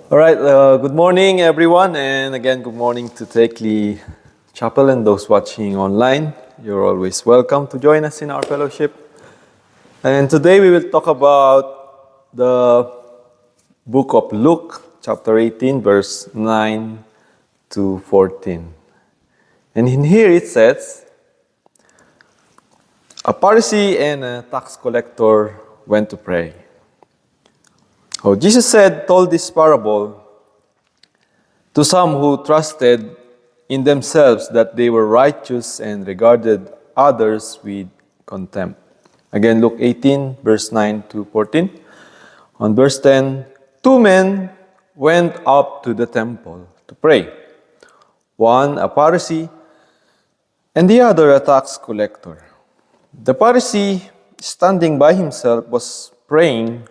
All right, good morning, everyone, and again, good morning to Takeley Chapel and those watching online. You're always welcome to join us in our fellowship. And today we will talk about the book of Luke, chapter 18, verse 9 to 14. And in here it says, a Pharisee and a tax collector went to pray. Jesus told this parable to some who trusted in themselves that they were righteous and regarded others with contempt. Again, Luke 18, verse 9 to 14. On verse 10, two men went up to the temple to pray. One a Pharisee and the other a tax collector. The Pharisee, standing by himself, was praying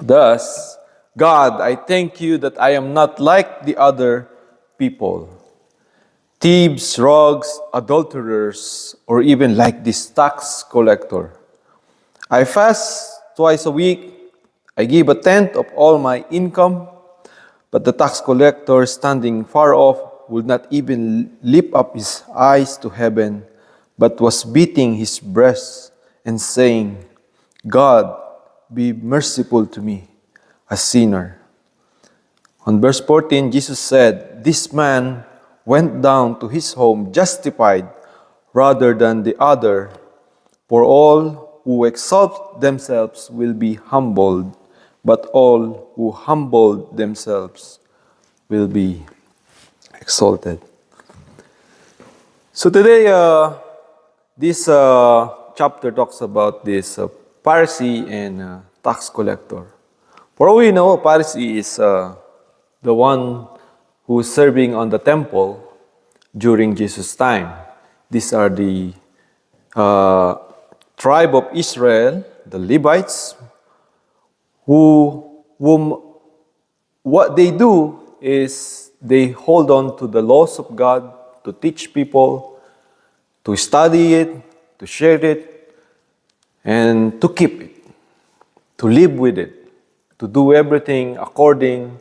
thus, God, I thank you that I am not like the other people, thieves, rogues, adulterers, or even like this tax collector. I fast twice a week. I give a tenth of all my income. But the tax collector, standing far off, would not even lift up his eyes to heaven, but was beating his breast and saying, God, be merciful to me, a sinner. On verse 14, Jesus said, this man went down to his home justified rather than the other, for all who exalt themselves will be humbled, but all who humble themselves will be exalted. So today, this chapter talks about this Pharisee and tax collector. For all we know, a Pharisee is the one who is serving on the temple during Jesus' time. These are the tribe of Israel, the Levites, whom what they do is they hold on to the laws of God to teach people, to study it, to share it, and to keep it, to live with it, to do everything according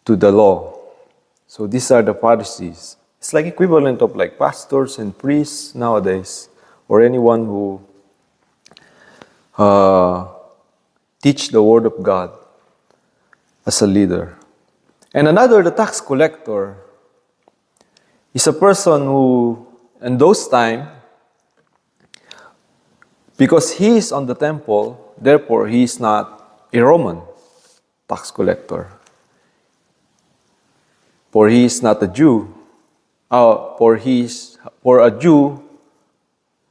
to the law. So these are the Pharisees. It's like equivalent of like pastors and priests nowadays, or anyone who teach the word of God as a leader. And another, the tax collector, is a person who, in those times, because he is on the temple, therefore he is not a Roman tax collector. For he is not a Jew. For a Jew,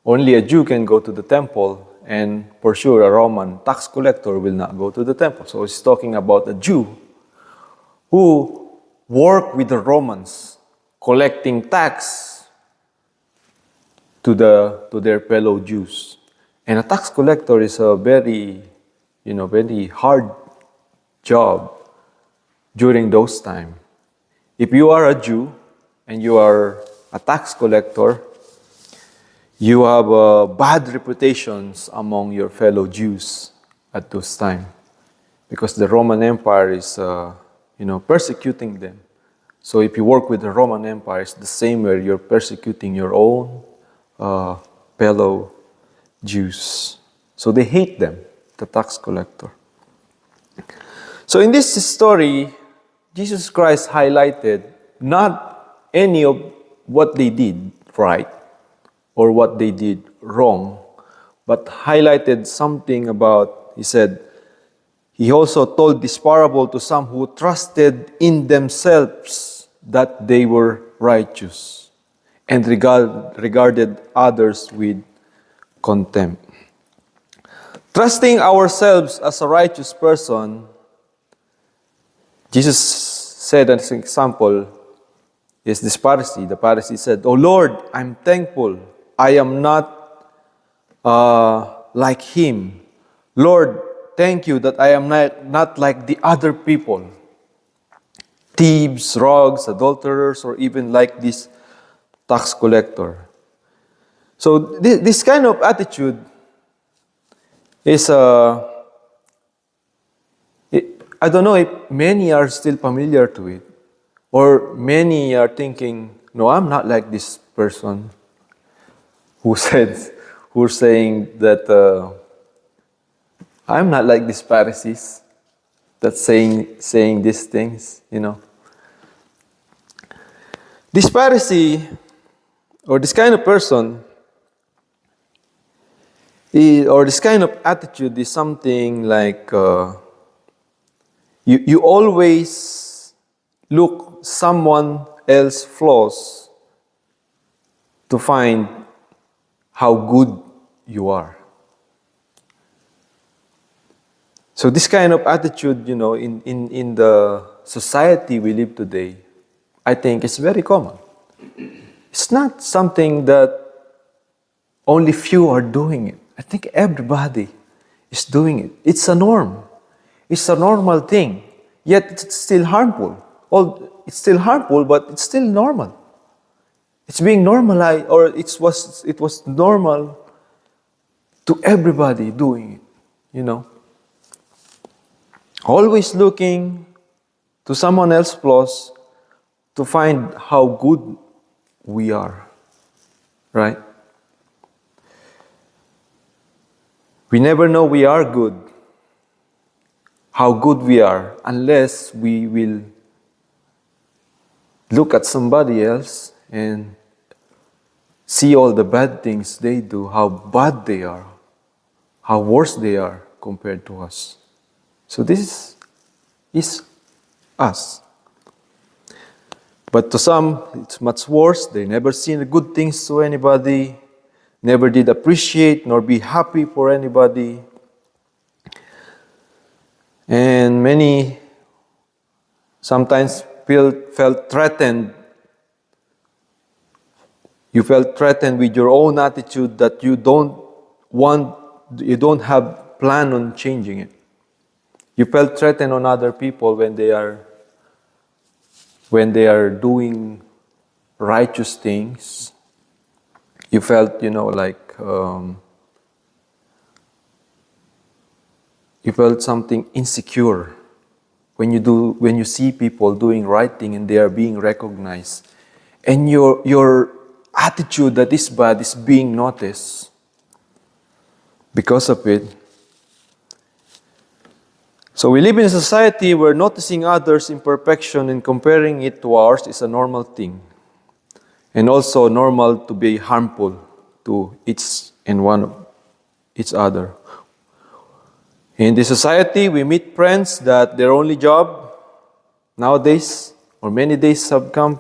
only a Jew can go to the temple, and for sure a Roman tax collector will not go to the temple. So he's talking about a Jew who worked with the Romans, collecting tax to their fellow Jews. And a tax collector is a very hard job during those times. If you are a Jew and you are a tax collector, you have bad reputations among your fellow Jews at those times, because the Roman Empire is persecuting them. So if you work with the Roman Empire, it's the same way you're persecuting your own fellow Jews. So they hate them, the tax collector. So in this story, Jesus Christ highlighted not any of what they did right or what they did wrong, but highlighted something about, he also told this parable to some who trusted in themselves that they were righteous and regarded others with contempt. Trusting ourselves as a righteous person, Jesus said as an example, is this Pharisee. The Pharisee said, "Oh Lord, I'm thankful. I am not like him. Lord, thank you that I am not like the other people, thieves, rogues, adulterers, or even like this tax collector." So this kind of attitude is I don't know if many are still familiar to it, or many are thinking, no, I'm not like this person who said, who's saying that I'm not like these Pharisees that's saying these things, you know. This Pharisee, or this kind of person, or this kind of attitude is something like you always look someone else's flaws to find how good you are. So this kind of attitude, you know, in the society we live today, I think is very common. It's not something that only few are doing it. I think everybody is doing it. It's a norm. It's a normal thing. Yet it's still harmful. Well, it's still harmful, but it's still normal. It's being normalized, or it was normal to everybody doing it, you know. Always looking to someone else's flaws to find how good we are, right? We never know we are good, how good we are, unless we will look at somebody else and see all the bad things they do, how bad they are, how worse they are compared to us. So this is us. But to some, it's much worse. They never seen the good things to anybody, never did appreciate nor be happy for anybody. And many sometimes felt threatened. You felt threatened with your own attitude that you don't have plan on changing it. You felt threatened on other people when they are doing righteous things. You felt, you felt something insecure when you see people doing right thing and they are being recognized, and your attitude that is bad is being noticed because of it. So we live in a society where noticing others' imperfection and comparing it to ours is a normal thing, and also normal to be harmful to each and one of each other. In this society, we meet friends that their only job nowadays, or many days have come,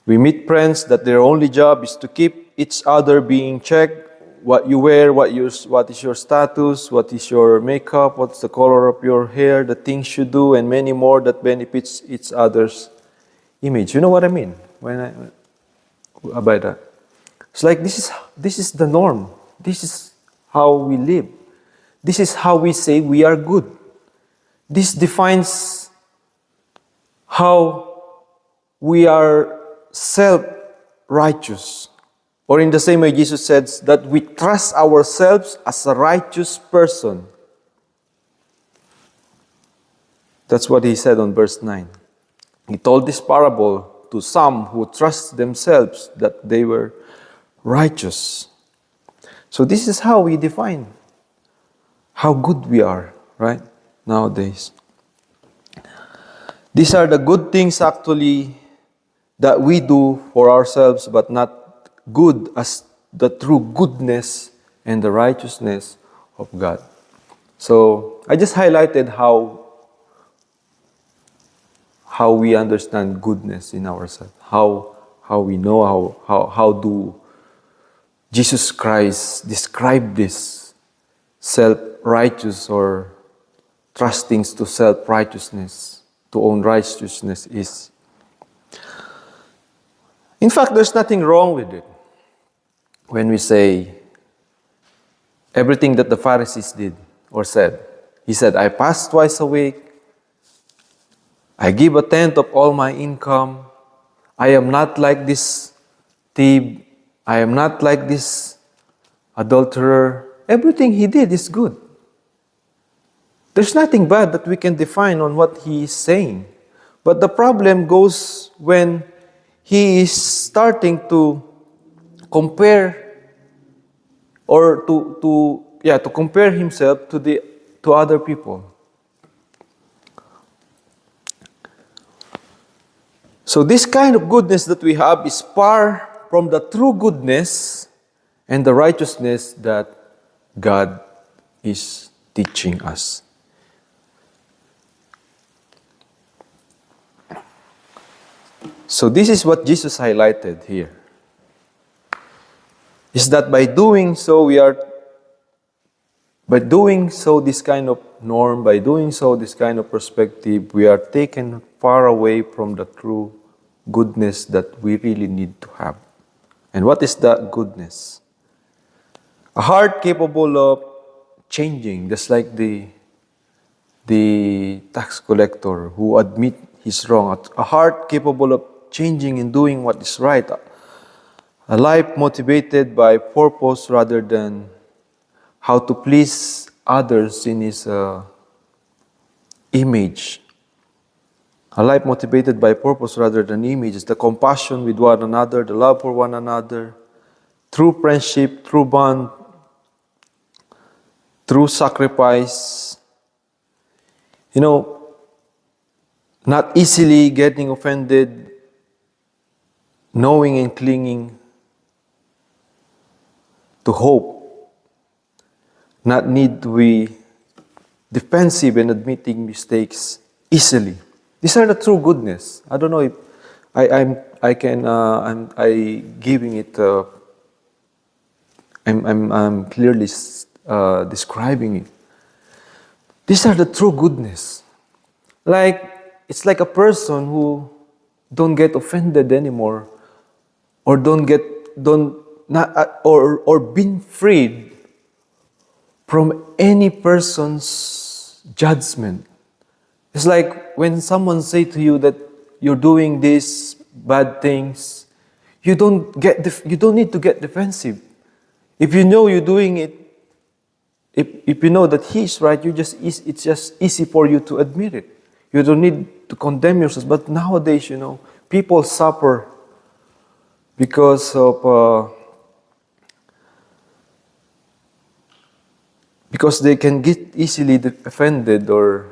we meet friends that their only job is to keep each other being checked. What you wear, what is your status, what is your makeup, what's the color of your hair, the things you do, and many more that benefits each other's image. You know what I mean by that? It's like this is the norm. This is how we live. This is how we say we are good. This defines how we are self-righteous. Or in the same way, Jesus says that we trust ourselves as a righteous person. That's what he said on verse 9. He told this parable to some who trust themselves that they were righteous. So this is how we define how good we are, right, nowadays. These are the good things actually that we do for ourselves, but not good as the true goodness and the righteousness of God. So I just highlighted how we understand goodness in ourselves, how we know how do Jesus Christ describe this self-righteous or trusting to self-righteousness, to own righteousness is. In fact, there's nothing wrong with it. When we say everything that the Pharisees did or said. He said, I fast twice a week. I give a tenth of all my income. I am not like this thief. I am not like this adulterer. Everything he did is good. There's nothing bad that we can define on what he is saying. But the problem goes when he is starting to compare or to compare himself to other people. So this kind of goodness that we have is far from the true goodness and the righteousness that God is teaching us. So this is what Jesus highlighted here. Is that by doing so, this kind of norm, by doing so, this kind of perspective, we are taken far away from the true goodness that we really need to have. And what is that goodness? A heart capable of changing, just like the tax collector who admit he's wrong. A heart capable of changing and doing what is right. A life motivated by purpose rather than how to please others in his image. A life motivated by purpose rather than image. The compassion with one another, the love for one another, true friendship, true bond, true sacrifice. Not easily getting offended, knowing and clinging to hope. Not need to be defensive and admitting mistakes easily. These are the true goodness. I don't know if I'm giving it. I'm clearly describing it. These are the true goodness. It's like a person who don't get offended anymore, or been freed from any person's judgment. It's like when someone say to you that you're doing these bad things, you don't need to get defensive. If you know you're doing it, if you know that he's right, it's just easy for you to admit it. You don't need to condemn yourself. But nowadays, people suffer because they can get easily offended or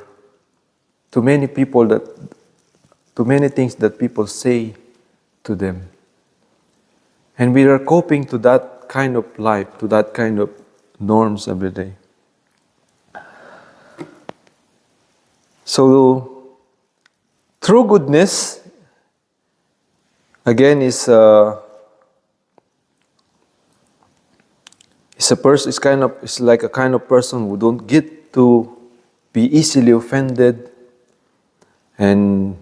to many things that people say to them. And we are coping to that kind of life, to that kind of norms every day. So, true goodness, again, is like a kind of person who don't get to be easily offended, and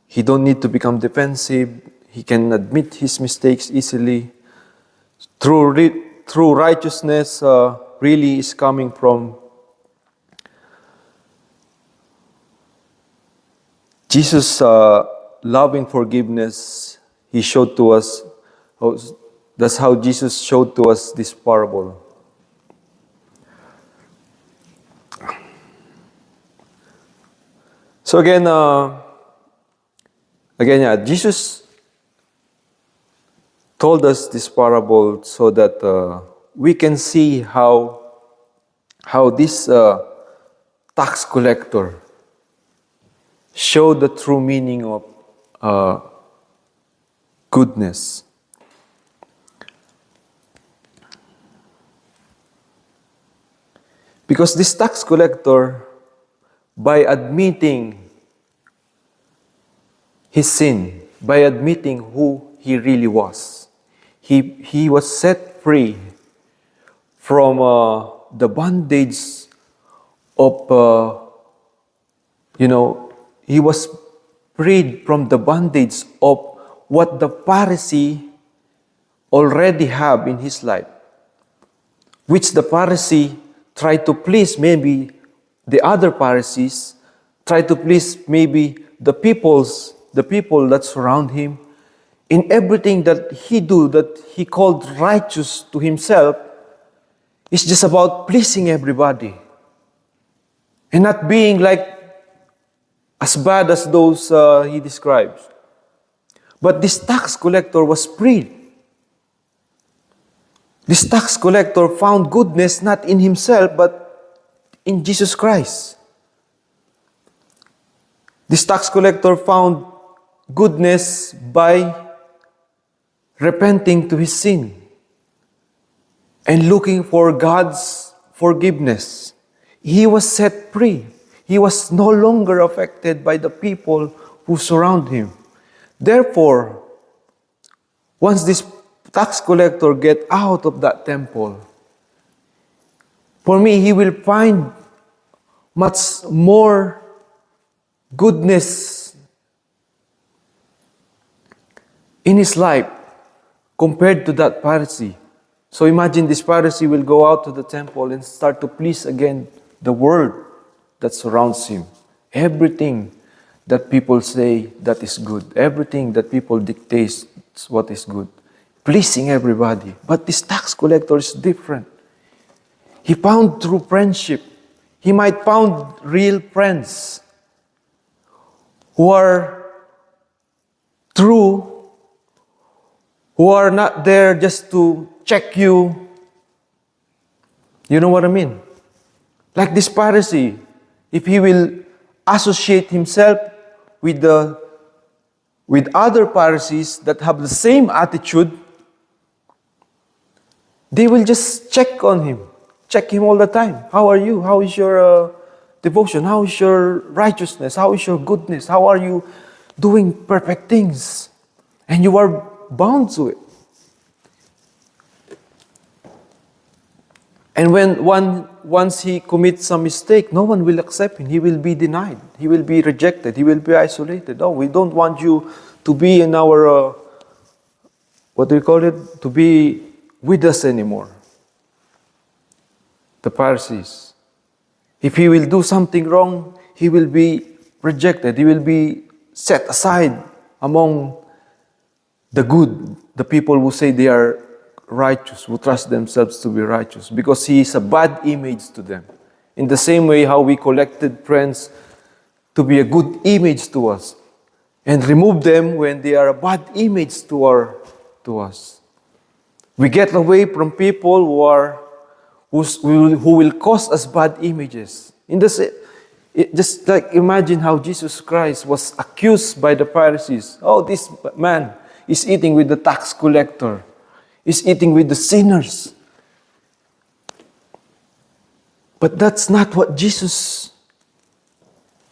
he don't need to become defensive. He can admit his mistakes easily. True righteousness really is coming from Jesus' loving forgiveness. He showed to us. That's how Jesus showed to us this parable. So again, Jesus told us this parable so that we can see how this tax collector showed the true meaning of goodness. Because this tax collector, by admitting his sin, by admitting who he really was, he was set free from the bondage of, he was freed from the bondage of what the Pharisee already have in his life, which the Pharisee tried to please maybe the other Pharisees, tried to please maybe the people that surround him. In everything that he do, that he called righteous to himself, it's just about pleasing everybody. and not being like as bad as those he describes. But this tax collector was freed. This tax collector found goodness not in himself, but in Jesus Christ. This tax collector found goodness by repenting to his sin and looking for God's forgiveness. He was set free. He was no longer affected by the people who surround him. Therefore, once this tax collector get out of that temple, for me, he will find much more goodness in his life compared to that Pharisee. So imagine this Pharisee will go out to the temple and start to please again the world that surrounds him. Everything that people say that is good. Everything that people dictate what is good. Pleasing everybody. But this tax collector is different. He found true friendship. He might found real friends who are true, who are not there just to check you. You know what I mean? Like this Pharisee, if he will associate himself with other Pharisees that have the same attitude, they will just check on him. Check him all the time. How are you? How is your devotion? How is your righteousness? How is your goodness? How are you doing perfect things? And you are bound to it. And once he commits some mistake, no one will accept him. He will be denied. He will be rejected. He will be isolated. Oh, we don't want you to be in our, to be with us anymore. The Pharisees. If he will do something wrong, he will be rejected. He will be set aside among the good, the people who say they are righteous, who trust themselves to be righteous, because he is a bad image to them. In the same way how we collected friends to be a good image to us and remove them when they are a bad image to us. We get away from people who will cause us bad images. Just like imagine how Jesus Christ was accused by the Pharisees. Oh, this man is eating with the tax collector. Is eating with the sinners. But that's not what Jesus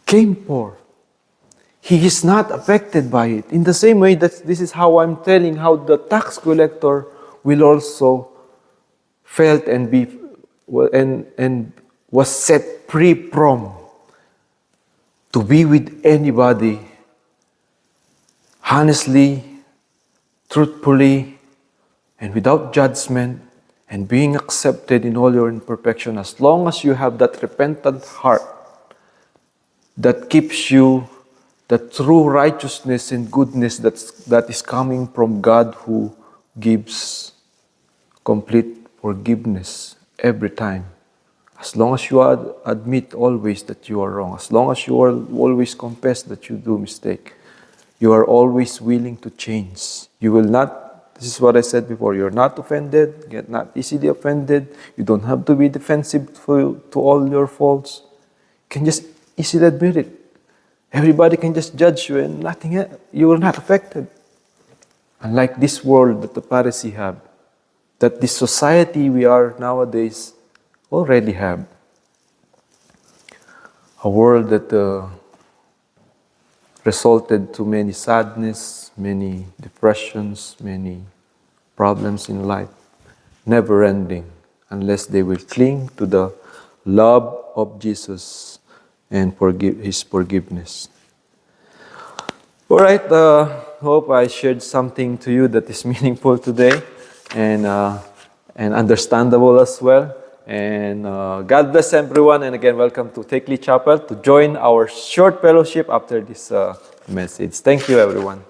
came for. He is not affected by it. In the same way that this is how I'm telling how the tax collector will also felt and was set free from to be with anybody honestly, truthfully, and without judgment, and being accepted in all your imperfection, as long as you have that repentant heart that keeps you the true righteousness and goodness that is coming from God, who gives complete forgiveness every time. As long as you admit always that you are wrong, as long as you always confess that you do mistake, you are always willing to change. You will not. This is what I said before. You're not offended. Get not easily offended. You don't have to be defensive to all your faults. You can just easily admit it. Everybody can just judge you and nothing else. You are not affected. Unlike this world that the Pharisee have, that this society we are nowadays already have. A world that resulted to many sadness, many depressions, many problems in life, never ending, unless they will cling to the love of Jesus and His forgiveness. All right, hope I shared something to you that is meaningful today and understandable as well. And God bless everyone. And again, welcome to Takeley Chapel to join our short fellowship after this message. Thank you, everyone.